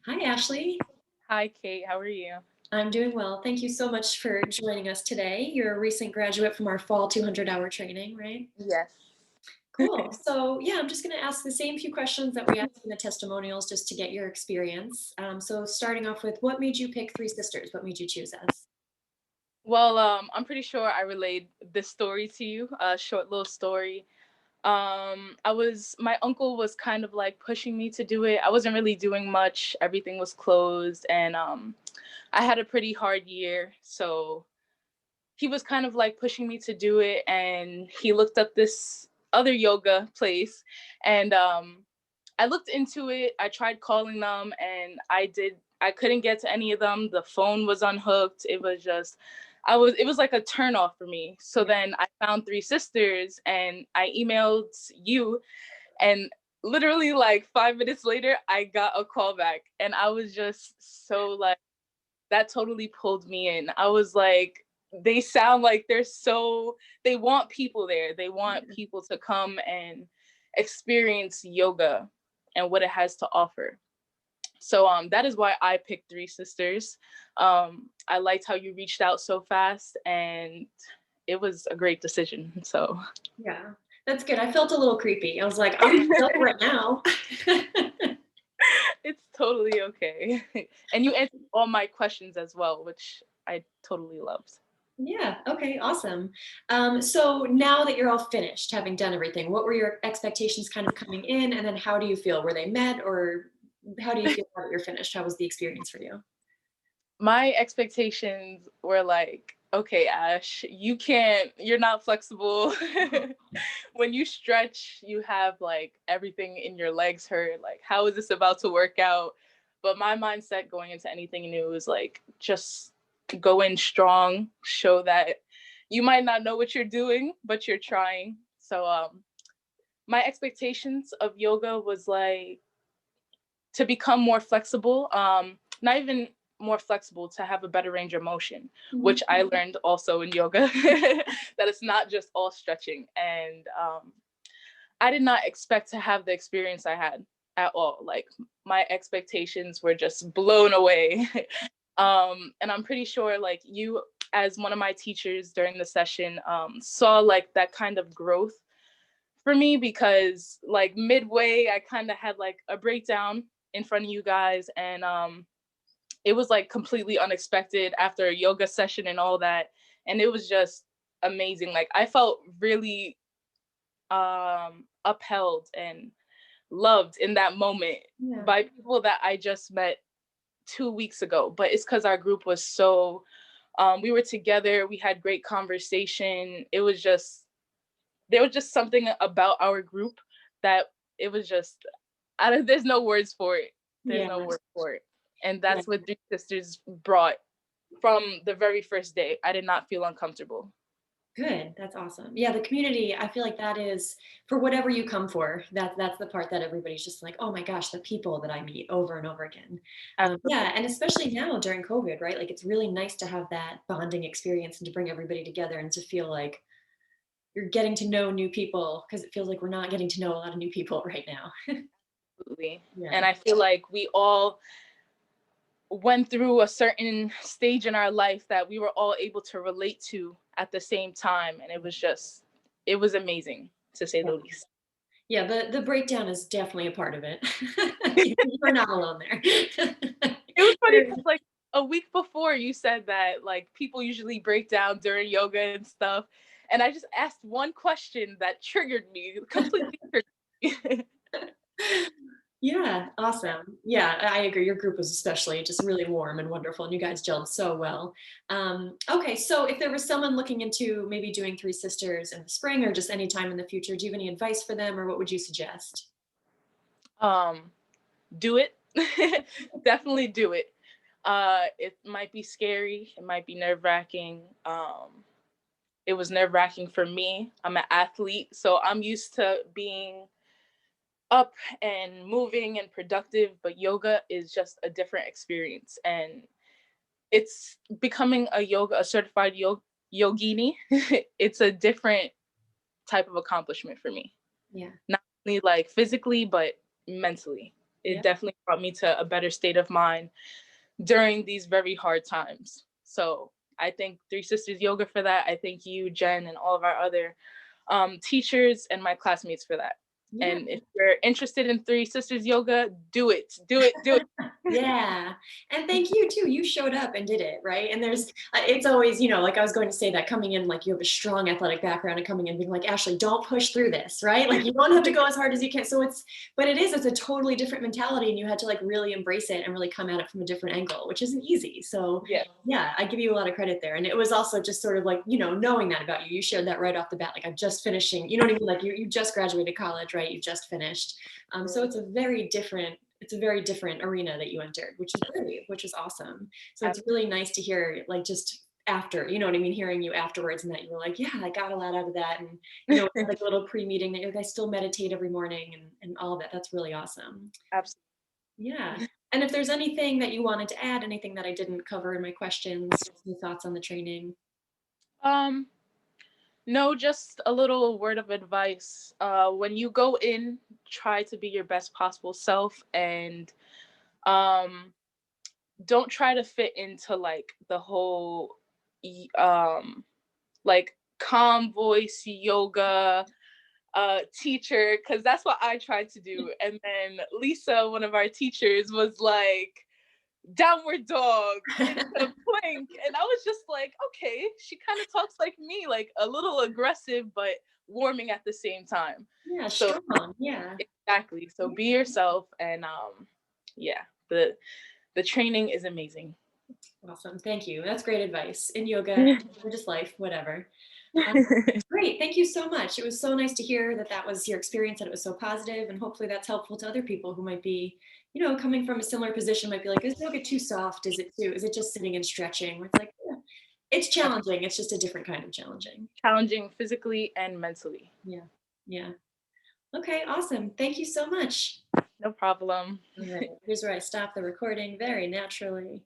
Hi, Ashley. Hi, Kate. How are you? I'm doing well. Thank you so much for joining us today. You're a recent graduate from our fall 200-hour training, right? Yes. Cool. So, yeah, I'm just going to ask the same few questions that we asked in the testimonials just to get your experience. So, starting off with what made you pick Three Sisters? What made you choose us? Well, I'm pretty sure I relayed this story to you, a short little story. My uncle was kind of like pushing me to do it. I wasn't really doing much. Everything was closed, and I had a pretty hard year. So he was kind of like pushing me to do it, and he looked up this other yoga place, and I looked into it. I tried calling them, and I couldn't get to any of them. The phone was unhooked. It was like a turn off for me. So then I found Three Sisters, and I emailed you, and literally like 5 minutes later I got a call back, and I was just so like, that totally pulled me in. I was like, they sound like they want people there. They want people to come and experience yoga and what it has to offer. So that is why I picked Three Sisters. I liked how you reached out so fast, and it was a great decision. So Yeah, that's good. I felt a little creepy. I was like, I'm going to go right now. it's totally okay. And you answered all my questions as well, which I totally loved. Yeah. Okay. Awesome. So now that you're all finished, having done everything, what were your expectations kind of coming in, and then how do you feel? Were they met, or how do you feel now that you're finished? How was the experience for you? My expectations were like, okay, Ash, you're not flexible. When you stretch, you have like everything in your legs hurt. Like, how is this about to work out? But my mindset going into anything new is like, just go in strong, show that you might not know what you're doing, but you're trying. So, my expectations of yoga was like to become more flexible, not even more flexible, to have a better range of motion, Mhm. which I learned also in yoga, that it's not just all stretching. And I did not expect to have the experience I had at all. Like, my expectations were just blown away. And I'm pretty sure like you, as one of my teachers during the session, saw like that kind of growth for me, because like midway I kind of had like a breakdown in front of you guys, and it was like completely unexpected after a yoga session and all that, and it was just amazing. Like, I felt really upheld and loved in that moment Yeah. by people that I just met 2 weeks ago. But it's because our group was so we were together, we had great conversation. It was just, there was just something about our group that it was just, there's no words for it. There's Yeah. no word for it. And Yeah. that's what Three Sisters brought from the very first day. I did not feel uncomfortable. Good. That's awesome. Yeah, the community, I feel like that is for whatever you come for. That's the part that everybody's just like, oh my gosh, the people that I meet over and over again. Yeah, Absolutely. and especially now during COVID, right? Like it's really nice to have that bonding experience and to bring everybody together and to feel like you're getting to know new people because it feels like we're not getting to know a lot of new people right now. Absolutely. Yeah. And I feel like we all went through a certain stage in our life that we were all able to relate to at the same time. And it was amazing, to say Yeah. the least. Yeah, the breakdown is definitely a part of it. You're not alone there. It was funny because like a week before you said that like people usually break down during yoga and stuff. And I just asked one question that triggered me, completely triggered me. Yeah, awesome. Yeah, I agree. Your group was especially just really warm and wonderful, and you guys gelled so well. Okay, so if there was someone looking into maybe doing Three Sisters in the spring or just any time in the future, do you have any advice for them, or what would you suggest? um, do it. Definitely do it. It might be scary, it might be nerve-wracking. It was nerve-wracking for me. I'm an athlete, so I'm used to being up and moving and productive, but yoga is just a different experience. And it's becoming a certified yogini. It's a different type of accomplishment for me, Yeah. not only like physically but mentally. it Yeah. definitely brought me to a better state of mind during these very hard times. So I thank Three Sisters Yoga for that. I thank you, Jen, and all of our other teachers and my classmates for that. Yeah. And if you're interested in Three Sisters Yoga, do it, do it, do it. Yeah. And thank you too. You showed up and did it, right? And it's always, you know, like I was going to say that coming in, like you have a strong athletic background and coming in being like, Ashley, don't push through this, right? Like you don't have to go as hard as you can. So it's a totally different mentality and you had to like really embrace it and really come at it from a different angle, which isn't easy. So Yeah, yeah, I give you a lot of credit there. And it was also just sort of like, you know, knowing that about you, you shared that right off the bat. Like I'm just finishing, you know what I mean? Like you just graduated college, right? You just finished. So it's a very different arena that you entered, which is great, which is awesome. So it's really nice to hear, like, just after, you know what I mean, hearing you afterwards and that you were like, yeah, I got a lot out of that. And, you know, like a little pre-meeting that you guys still meditate every morning and all of that. That's really awesome. absolutely. Yeah. And if there's anything that you wanted to add, anything that I didn't cover in my questions, just any thoughts on the training? Um, no, just a little word of advice. When you go in, try to be your best possible self, and um, don't try to fit into like the whole like calm voice yoga teacher, because that's what I tried to do. And then Lisa, one of our teachers, was like, downward dog into plank. And I was just like, okay, she kind of talks like me, like a little aggressive, but warming at the same time. Yeah, So strong. Yeah. exactly. So be yourself, and yeah, the training is amazing. Awesome. Thank you. That's great advice in yoga or just life, whatever. Um, Great. Thank you so much. It was so nice to hear that that was your experience and it was so positive, and hopefully that's helpful to other people who might be, you know, coming from a similar position, might be like, is yoga too soft? Is it just sitting and stretching? It's like, yeah, it's challenging. It's just a different kind of challenging. Challenging physically and mentally. Yeah. Yeah. Okay. Awesome. Thank you so much. No problem. All right. Here's where I stop the recording very naturally.